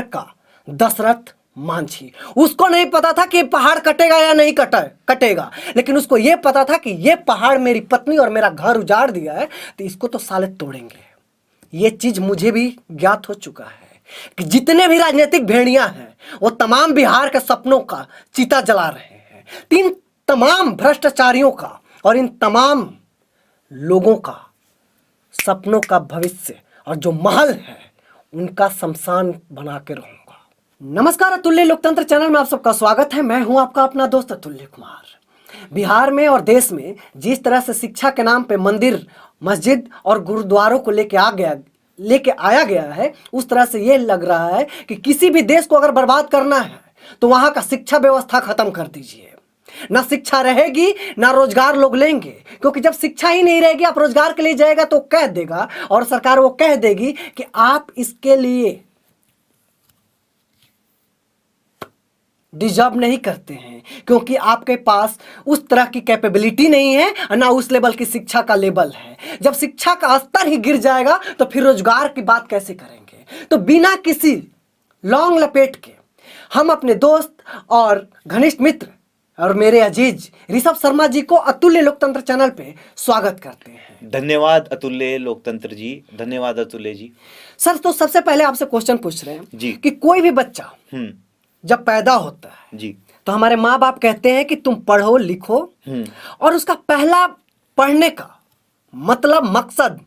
का दशरथ मांझी। उसको नहीं पता था कि पहाड़ कटेगा या नहीं कटेगा, लेकिन उसको यह पता था कि ये पहाड़ मेरी पत्नी और मेरा घर उजाड़ दिया है, तो इसको तो साले तोड़ेंगे। ये चीज मुझे भी ज्ञात हो चुका है कि जितने भी राजनीतिक भेड़िया हैं वो तमाम बिहार के सपनों का चिता जला रहे हैं। तीन तमाम भ्रष्टाचारियों का और इन तमाम लोगों का सपनों का भविष्य और जो महल है उनका शमशान बना के रहूंगा। नमस्कार, अतुल्य लोकतंत्र चैनल में आप सबका स्वागत है। मैं हूं आपका अपना दोस्त अतुल्य कुमार। बिहार में और देश में जिस तरह से शिक्षा के नाम पे मंदिर, मस्जिद और गुरुद्वारों को लेके आया गया है, उस तरह से ये लग रहा है कि किसी भी देश को अगर बर्बाद करना है तो वहां का शिक्षा व्यवस्था खत्म कर दीजिए। ना शिक्षा रहेगी ना रोजगार लोग लेंगे, क्योंकि जब शिक्षा ही नहीं रहेगी, आप रोजगार के लिए जाएगा तो कह देगा और सरकार वो कह देगी कि आप इसके लिए डिजर्व नहीं करते हैं, क्योंकि आपके पास उस तरह की कैपेबिलिटी नहीं है ना उस लेवल की शिक्षा का लेवल है। जब शिक्षा का स्तर ही गिर जाएगा तो फिर रोजगार की बात कैसे करेंगे। तो बिना किसी लौंग लपेट के हम अपने दोस्त और घनिष्ठ मित्र और मेरे अजीज ऋषभ शर्मा जी को अतुल्य लोकतंत्र चैनल पे स्वागत करते हैं। धन्यवाद अतुल्य लोकतंत्र जी, धन्यवाद अतुल्य जी। सर, तो सबसे पहले आपसे क्वेश्चन पूछ रहे हैं जी कि कोई भी बच्चा जब पैदा होता है जी तो हमारे माँ बाप कहते हैं कि तुम पढ़ो लिखो, और उसका पहला पढ़ने का मतलब, मकसद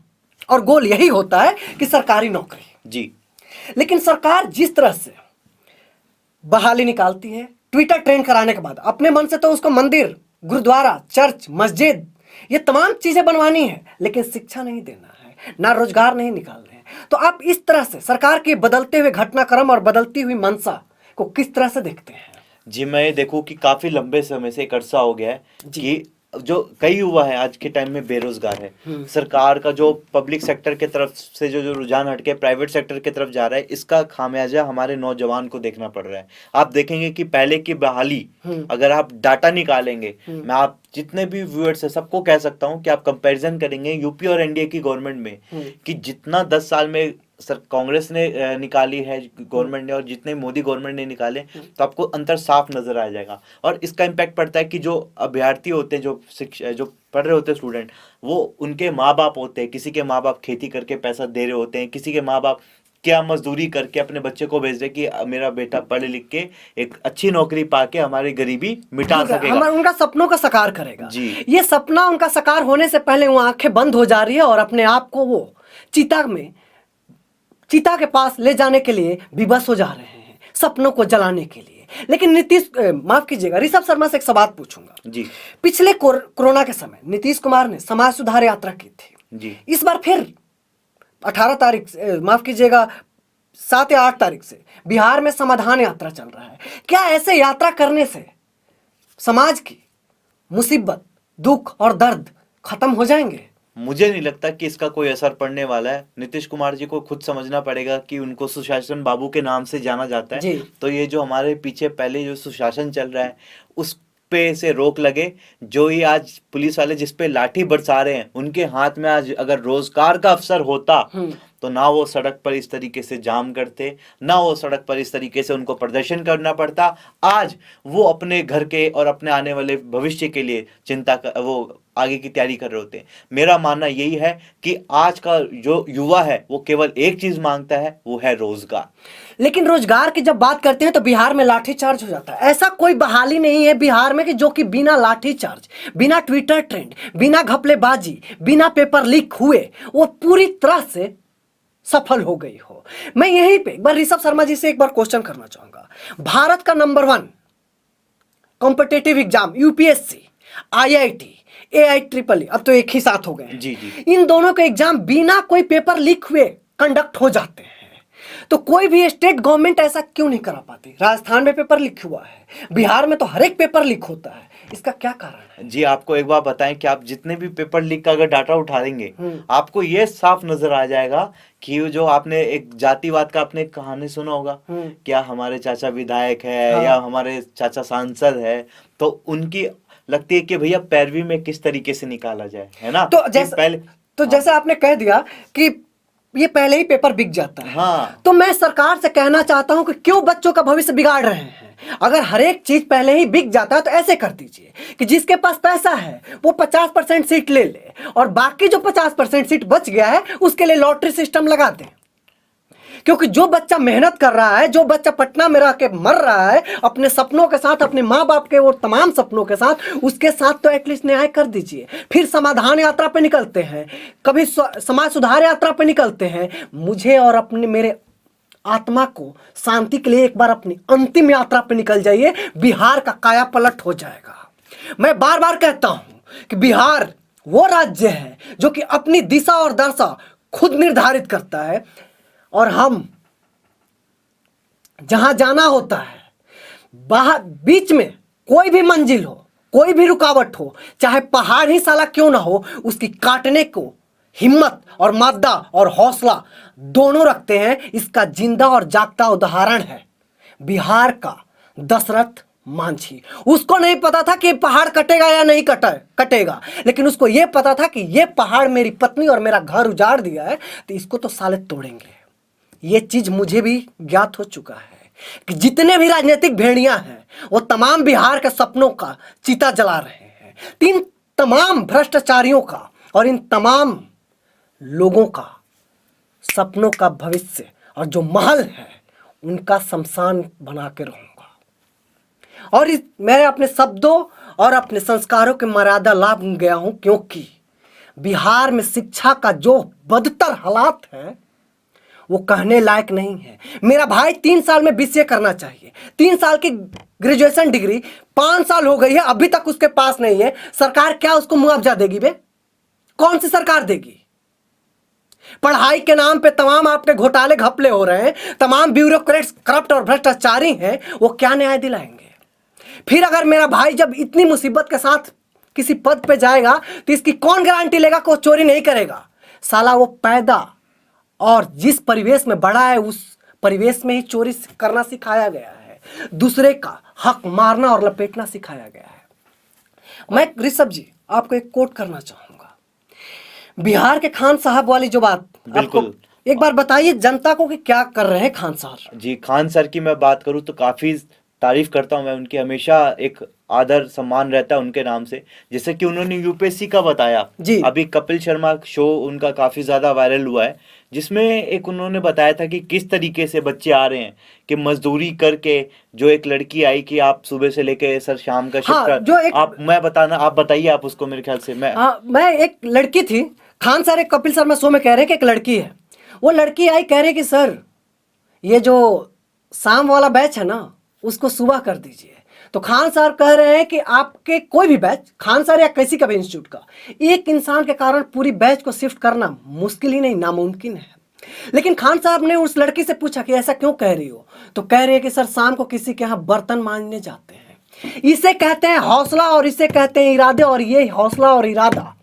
और गोल यही होता है कि सरकारी नौकरी जी। लेकिन सरकार जिस तरह से बहाली निकालती है ट्विटर ट्रेंड कराने के बाद, अपने मन से तो उसको मंदिर, गुरुद्वारा, चर्च, मस्जिद, ये तमाम चीजें बनवानी है, लेकिन शिक्षा नहीं देना है, ना रोजगार नहीं निकाल रहे हैं। तो आप इस तरह से सरकार के बदलते हुए घटनाक्रम और बदलती हुई मंशा को किस तरह से देखते हैं? जी, मैं ये देखूं कि काफी लंबे समय से एक अरसा हो गया है कि जो कई युवा है आज के टाइम में बेरोजगार है। सरकार का जो पब्लिक सेक्टर के तरफ से जो रुझान हटके प्राइवेट सेक्टर की तरफ जा रहा है, इसका खामियाजा हमारे नौजवान को देखना पड़ रहा है। आप देखेंगे कि पहले की बहाली, अगर आप डाटा निकालेंगे, मैं आप जितने भी व्यूअर्स है सबको कह सकता हूं कि आप कंपैरिजन करेंगे यूपी और एनडीए की गवर्नमेंट में कि जितना 10 साल में सर कांग्रेस ने निकाली है गवर्नमेंट ने और जितने मोदी गवर्नमेंट ने निकाले, तो आपको अंतर साफ नजर आ जाएगा। और इसका इम्पैक्ट पड़ता है कि जो अभ्यर्थी होते हैं, जो पढ़ रहे होते हैं स्टूडेंट, वो उनके माँ बाप होते हैं। किसी के माँ बाप खेती करके पैसा दे रहे होते हैं, किसी के माँ बाप क्या मजदूरी करके अपने बच्चे को भेज रहे कि मेरा बेटा पढ़ लिख के एक अच्छी नौकरी पाके हमारी गरीबी मिटा सकेगा, उनका सपनों का साकार करेगा जी। ये सपना उनका साकार होने से पहले वो आंखें बंद हो जा रही है और अपने आप को वो चिता के पास ले जाने के लिए विवश हो जा रहे हैं, सपनों को जलाने के लिए। लेकिन माफ कीजिएगा, ऋषभ शर्मा से एक सवाल पूछूंगा जी। पिछले कोरोना के समय नीतीश कुमार ने समाज सुधार यात्रा की थी जी। इस बार फिर 18 तारीख से, माफ कीजिएगा 7 या 8 तारीख से बिहार में समाधान यात्रा चल रहा है। क्या ऐसे यात्रा करने से समाज की मुसीबत, दुख और दर्द खत्म हो जाएंगे? मुझे नहीं लगता कि इसका कोई असर पड़ने वाला है। नीतीश कुमार जी को खुद समझना पड़ेगा कि उनको सुशासन बाबू के नाम से जाना जाता है, तो ये जो हमारे पीछे पहले जो सुशासन चल रहा है उस पे से रोक लगे। जो ही आज पुलिस वाले जिस पे लाठी बरसा रहे हैं, उनके हाथ में आज अगर रोजगार का अवसर होता तो ना वो सड़क पर इस तरीके से जाम करते, ना वो सड़क पर इस तरीके से उनको प्रदर्शन करना पड़ता। आज वो अपने घर के और अपने आने वाले भविष्य के लिए वो आगे की तैयारी कर रहे होते हैं। मेरा मानना यही है कि आज का जो युवा है वो केवल एक चीज मांगता है, वो है रोजगार। लेकिन रोजगार की जब बात करते हैं तो बिहार में लाठीचार्ज हो जाता है। ऐसा कोई बहाली नहीं है बिहार में कि जो कि बिना लाठीचार्ज, बिना ट्विटर ट्रेंड, बिना घपलेबाजी, बिना पेपर लीक हुए वो पूरी तरह से सफल हो गई हो। मैं यहीं पे एक बार ऋषभ शर्मा जी से एक बार क्वेश्चन करना चाहूंगा। भारत का number 1 competitive exam UPSC, IIT, AIEEE अब तो एक ही साथ हो गए जी जी। इन दोनों के एग्जाम बिना कोई पेपर लीक हुए कंडक्ट हो जाते हैं। तो कोई भी स्टेट गवर्नमेंट ऐसा क्यों नहीं करा पाती? राजस्थान में पेपर लीक हुआ है, बिहार में तो हर एक पेपर लीक होता है, इसका क्या कारण है? जी, आपको एक बात बताएं कि आप जितने भी पेपर लीक का अगर डाटा उठा देंगे, आपको ये साफ नजर आ जाएगा कि जो आपने एक जातिवाद का आपने कहानी सुना होगा, क्या हमारे चाचा विधायक है या हमारे चाचा सांसद है, तो उनकी लगती है कि भैया पैरवी में किस तरीके से निकाला जाए, है ना? तो जैसे आपने कह दिया कि ये पहले ही पेपर बिक जाता है। हाँ। तो मैं सरकार से कहना चाहता हूं कि क्यों बच्चों का भविष्य बिगाड़ रहे हैं। अगर हर एक चीज पहले ही बिक जाता है तो ऐसे कर दीजिए कि जिसके पास पैसा है वो 50% सीट ले ले और बाकी जो 50% सीट बच गया है उसके लिए लॉटरी सिस्टम लगा दें। क्योंकि जो बच्चा मेहनत कर रहा है, जो बच्चा पटना में रह के मर रहा है अपने सपनों के साथ, अपने माँ बाप के वो तमाम सपनों के साथ, उसके साथ तो एटलीस्ट न्याय कर दीजिए। फिर समाधान यात्रा पे निकलते हैं, कभी समाज सुधार यात्रा पे निकलते हैं। मुझे और अपने मेरे आत्मा को शांति के लिए एक बार अपनी अंतिम यात्रा पे निकल जाइए, बिहार का काया पलट हो जाएगा। मैं बार बार कहता हूं कि बिहार वो राज्य है जो कि अपनी दिशा और दशा खुद निर्धारित करता है और हम जहां जाना होता है बाहर बीच में कोई भी मंजिल हो, कोई भी रुकावट हो, चाहे पहाड़ ही साला क्यों ना हो, उसकी काटने को हिम्मत और मादा और हौसला दोनों रखते हैं। इसका जिंदा और जागता उदाहरण है बिहार का दशरथ मांझी। उसको नहीं पता था कि पहाड़ कटेगा या नहीं कटेगा, लेकिन उसको यह पता था कि यह पहाड़ मेरी पत्नी और मेरा घर उजाड़ दिया है तो इसको तो साले तोड़ेंगे। ये चीज मुझे भी ज्ञात हो चुका है कि जितने भी राजनीतिक भेड़िया हैं वो तमाम बिहार के सपनों का चिता जला रहे हैं। इन तमाम भ्रष्टाचारियों का और इन तमाम लोगों का सपनों का भविष्य और जो महल है उनका शमशान बना के रहूंगा। और मैं अपने शब्दों और अपने संस्कारों के मर्यादा लाभ गया हूं, क्योंकि बिहार में शिक्षा का जो बदतर हालात है वो कहने लायक नहीं है। मेरा भाई 3 साल में बीसीए करना चाहिए, 3 साल की ग्रेजुएशन डिग्री 5 साल हो गई है, अभी तक उसके पास नहीं है। सरकार क्या उसको मुआवजा देगी बे? कौन सी सरकार देगी? पढ़ाई के नाम पे तमाम आपके घोटाले घपले हो रहे हैं, तमाम ब्यूरोक्रेट्स करप्ट और भ्रष्टाचारी हैं, वो क्या न्याय दिलाएंगे? फिर अगर मेरा भाई जब इतनी मुसीबत के साथ किसी पद पे जाएगा तो इसकी कौन गारंटी लेगा कि वो चोरी नहीं करेगा? साला वो पैदा और जिस परिवेश में बड़ा है उस परिवेश में ही चोरी करना सिखाया गया है, दूसरे का हक मारना और लपेटना सिखाया गया है। मैं ऋषभ जी आपको एक कोट करना चाहूंगा, बिहार के खान साहब वाली जो बात, बिल्कुल एक बार बताइए जनता को कि क्या कर रहे हैं खान सर। जी। खान सर की मैं बात करूं तो काफी तारीफ करता हूं मैं उनकी, हमेशा एक आदर सम्मान रहता है उनके नाम से। जैसे कि उन्होंने यूपीएससी का बताया जी। अभी कपिल शर्मा शो उनका काफी ज्यादा वायरल हुआ है, जिसमें एक उन्होंने बताया था कि किस तरीके से बच्चे आ रहे हैं कि मजदूरी करके। जो एक लड़की आई कि आप सुबह से लेके सर शाम का शिफ्ट हाँ, जो एक आप बताइए आप उसको। मेरे ख्याल से मैं एक लड़की थी, खान सर एक कपिल शर्मा शो में कह रहे हैं कि एक लड़की है, वो लड़की आई कह रही कि सर ये जो शाम वाला बैच है ना उसको सुबह कर दीजिए। तो खान सर कह रहे हैं कि आपके कोई भी बैच, खान सर या किसी का भी इंस्टीट्यूट का, एक इंसान के कारण पूरी बैच को शिफ्ट करना मुश्किल ही नहीं नामुमकिन है। लेकिन खान साहब ने उस लड़की से पूछा कि ऐसा क्यों कह रही हो, तो कह रही है कि सर शाम को किसी के यहाँ बर्तन मांजने जाते हैं। इसे कहते हैं हौसला और इसे कहते हैं इरादे, और ये हौसला और इरादा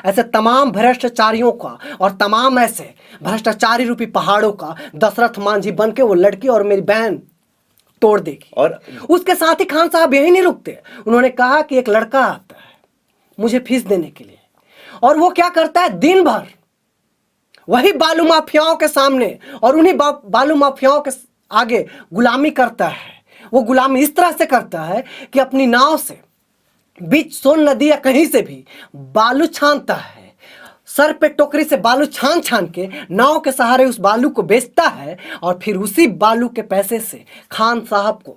ऐसे तमाम भ्रष्टाचारियों का और तमाम ऐसे भ्रष्टाचारी रूपी पहाड़ों का दशरथ मांझी बन के वो लड़की और मेरी बहन तोड़ देगी। और उसके साथ ही खान साहब यही नहीं रुकते, उन्होंने कहा कि एक लड़का आता है मुझे फीस देने के लिए, और वो क्या करता है दिन भर वही बालू माफियाओं के सामने और उन्हीं बालू माफियाओं के आगे गुलामी करता है। वो गुलामी इस तरह से करता है कि अपनी नाव से बीच सोन नदी या कहीं से भी बालू छानता है, सर पे टोकरी से बालू छान छान के नाव के सहारे उस बालू को बेचता है, और फिर उसी बालू के पैसे से खान साहब को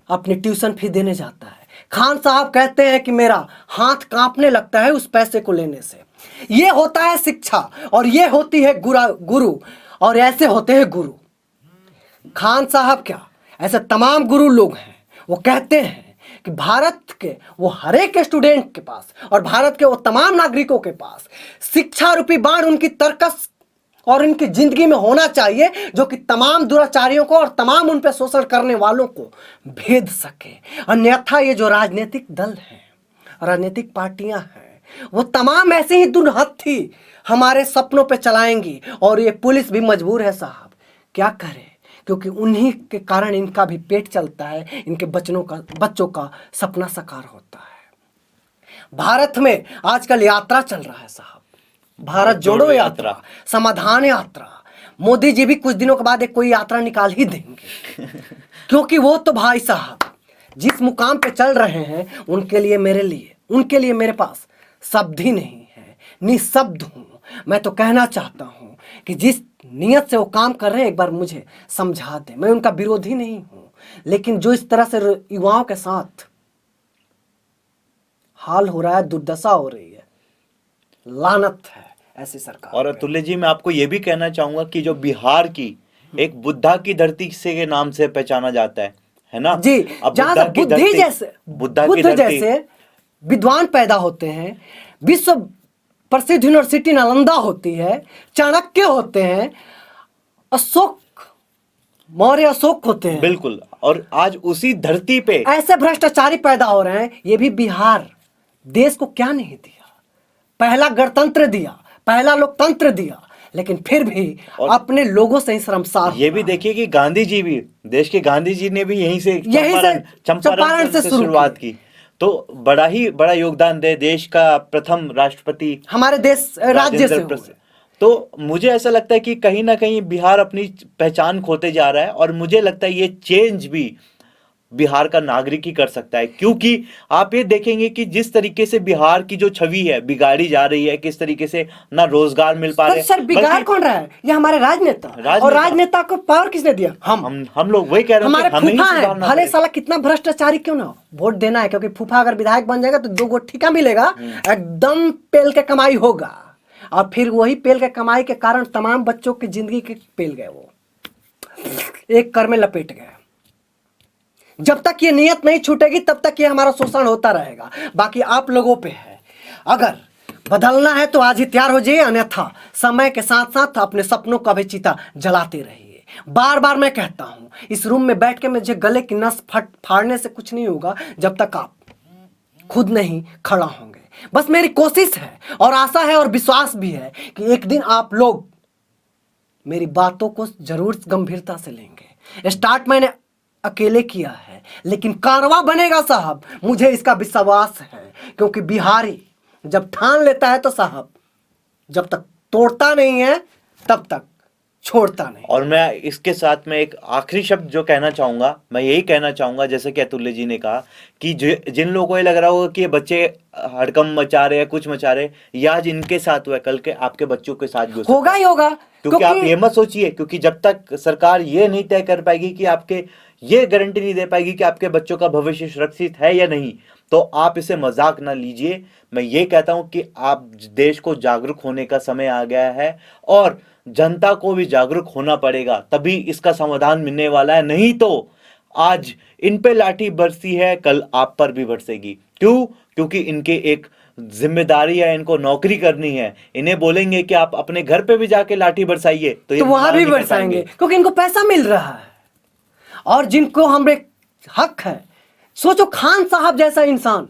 अपनी ट्यूशन फीस देने जाता है। खान साहब कहते हैं कि मेरा हाथ कांपने लगता है उस पैसे को लेने से। ये होता है शिक्षा और ये होती है गुरु, और ऐसे होते हैं गुरु। खान साहब क्या ऐसे तमाम गुरु लोग हैं, वो कहते हैं कि भारत के वो हर एक स्टूडेंट के पास और भारत के वो तमाम नागरिकों के पास शिक्षा रूपी बाण उनकी तर्कस और इनकी जिंदगी में होना चाहिए, जो कि तमाम दुराचारियों को और तमाम उन पर शोषण करने वालों को भेद सके। अन्यथा ये जो राजनीतिक दल हैं, राजनीतिक पार्टियां हैं, वो तमाम ऐसे ही दुर्हत्थी हमारे सपनों पे चलाएंगी, और ये पुलिस भी मजबूर है साहब, क्या करे, क्योंकि उन्हीं के कारण इनका भी पेट चलता है, इनके बच्चों का सपना साकार होता है। भारत में आजकल यात्रा चल रहा है साहब, भारत जोड़ो यात्रा, समाधान यात्रा, मोदी जी भी कुछ दिनों के बाद एक कोई यात्रा निकाल ही देंगे, क्योंकि वो तो भाई साहब जिस मुकाम पे चल रहे हैं उनके लिए मेरे पास शब्द ही नहीं है, निशब्द हूं। मैं तो कहना चाहता हूं कि जिस नियत से वो काम कर रहे हैं एक बार मुझे समझा दे। मैं उनका विरोधी नहीं हूं, लेकिन जो इस तरह से युवाओं के साथ हाल हो रहा है, दुर्दशा हो रही है, लानत है ऐसी सरकार और पे। अतुल्य जी, मैं आपको ये भी कहना चाहूंगा कि जो बिहार की एक बुद्धा की धरती से के नाम से पहचाना जाता है ना। जी, अब जहां से बुद्धा की बुद्ध धरती, जैसे विद्वान पैदा होते हैं, विश्व प्रसिद्ध यूनिवर्सिटी नालंदा होती है, चाणक्य होते हैं, अशोक मौर्य अशोक होते हैं, बिल्कुल, और आज उसी धरती पे ऐसे भ्रष्टाचारी पैदा हो रहे हैं। ये भी बिहार देश को क्या नहीं दिया, पहला गणतंत्र दिया, पहला लोकतंत्र दिया, लेकिन फिर भी अपने लोगों से ही शर्मसार ये भी देखिए कि गांधी जी भी, देश के गांधी जी ने भी यहीं से चंपारण चंपारण से शुरुआत की। तो बड़ा योगदान दे देश का प्रथम राष्ट्रपति हमारे देश राज्य से राजेंद्र हुए। प्रसाद। तो मुझे ऐसा लगता है कि कहीं ना कहीं बिहार अपनी पहचान खोते जा रहा है, और मुझे लगता है ये चेंज भी बिहार का नागरिक ही कर सकता है, क्योंकि आप ये देखेंगे कि जिस तरीके से बिहार की जो छवि है बिगाड़ी जा रही है, किस तरीके से ना रोजगार मिल पा रहे सर बिगाड़ कौन रहा है? ये हमारे राजनेता। और राजनेता को पावर किसने दिया? हम लोग वही कह रहे हैं हमारे कि हमें ही फूफा है, सुधारना भले पड़ेगा। साला कितना भ्रष्टाचारी क्यों ना हो, वोट देना है, क्योंकि फूफा अगर विधायक बन जाएगा तो 2 गो ठिका मिलेगा, एकदम पेल के कमाई होगा, और फिर वही पेल के कमाई के कारण तमाम बच्चों की जिंदगी के पेल गए, वो एक कर में लपेट गए। जब तक ये नियत नहीं छूटेगी तब तक ये हमारा शोषण होता रहेगा। बाकी आप लोगों पे है, अगर बदलना है तो आज ही तैयार हो जाइए, अन्यथा समय के साथ साथ अपने सपनों का भी चिता जलाते रहिए। बार बार मैं कहता हूं, इस रूम में बैठ के मुझे गले की नस फाड़ने से कुछ नहीं होगा जब तक आप खुद नहीं खड़ा होंगे। बस मेरी कोशिश है और आशा है और विश्वास भी है कि एक दिन आप लोग मेरी बातों को जरूर गंभीरता से लेंगे। स्टार्ट मैंने अकेले किया है, लेकिन कारवां बनेगा साहब, मुझे इसका विश्वास है, क्योंकि बिहारी जब ठान लेता है तो साहब जब तक तोड़ता नहीं है तब तक छोड़ता नहीं। और मैं इसके साथ में एक आखिरी शब्द जो कहना चाहूंगा, मैं यही कहना चाहूंगा, जैसे कि अतुल्य जी ने कहा कि जिन लोगों को ये लग रहा होगा कि ये बच्चे हड़कंप मचा रहे हैं, कुछ मचा रहे हैं, ये आज इनके साथ हुआ है, कल के आपके बच्चों के साथ भी होगा ही होगा। क्योंकि आप ये मत सोचिए, क्योंकि जब तक सरकार ये नहीं तय कर पाएगी कि आपके, ये गारंटी नहीं दे पाएगी कि आपके बच्चों का भविष्य सुरक्षित है या नहीं, तो आप इसे मजाक ना लीजिए। मैं ये कहता हूं कि आप देश को जागरूक होने का समय आ गया है, और जनता को भी जागरूक होना पड़ेगा, तभी इसका समाधान मिलने वाला है। नहीं तो आज इन पे लाठी बरसी है, कल आप पर भी बरसेगी। क्यों? क्योंकि इनके एक जिम्मेदारी है, इनको नौकरी करनी है। इन्हें बोलेंगे कि आप अपने घर पे भी जाके लाठी बरसाइए तो ये वहां भी बरसाएंगे, क्योंकि इनको पैसा मिल रहा है। और जिनको हमारे हक है, सोचो खान साहब जैसा इंसान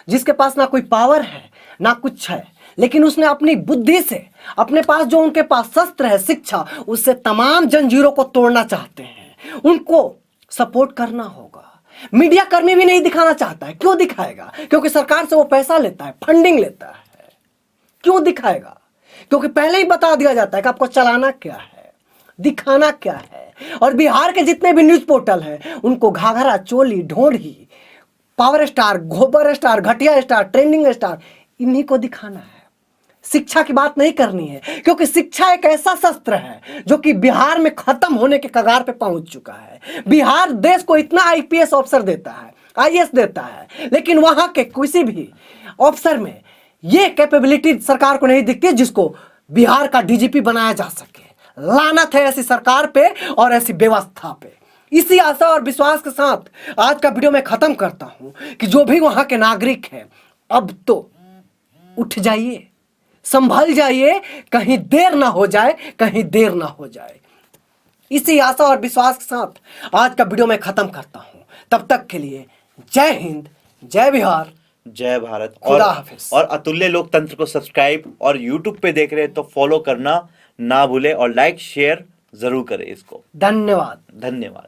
जिसके पास ना कोई पावर है ना कुछ है, लेकिन उसने अपनी बुद्धि से, अपने पास जो उनके पास शस्त्र है, शिक्षा, उससे तमाम जंजीरों को तोड़ना चाहते हैं। उनको सपोर्ट करना होगा। मीडिया कर्मी भी नहीं दिखाना चाहता है, क्यों दिखाएगा? क्योंकि सरकार से वो पैसा लेता है, फंडिंग लेता है। क्यों दिखाएगा? क्योंकि पहले ही बता दिया जाता है कि आपको चलाना क्या है, दिखाना क्या है। और बिहार के जितने भी न्यूज पोर्टल हैं उनको घाघरा, चोली, ढोढ़ी, पावर स्टार, गोबर स्टार, घटिया स्टार, ट्रेंडिंग स्टार, इन्हीं को दिखाना है। शिक्षा की बात नहीं करनी है, क्योंकि शिक्षा एक ऐसा शस्त्र है जो कि बिहार में खत्म होने के कगार पे पहुंच चुका है। बिहार देश को इतना आईपीएस ऑफिसर देता है, आईएएस देता है, लेकिन वहां के किसी भी ऑफिसर में ये कैपेबिलिटी सरकार को नहीं दिखती जिसको बिहार का डीजीपी बनाया जा सके। लानत है ऐसी सरकार पे और ऐसी व्यवस्था पे। इसी आशा और विश्वास के साथ आज का वीडियो मैं खत्म करता हूं कि जो भी वहां के नागरिक हैं, अब तो उठ जाइए, संभल जाइए, कहीं देर ना हो जाए, कहीं देर ना हो जाए। इसी आशा और विश्वास के साथ आज का वीडियो मैं खत्म करता हूं। तब तक के लिए जय हिंद, जय बिहार, जय भारत। खुदा हाफिज। और अतुल्य लोकतंत्र को सब्सक्राइब और यूट्यूब पे देख रहे हैं तो फॉलो करना ना भूले, और लाइक शेयर जरूर करें इसको। धन्यवाद। धन्यवाद।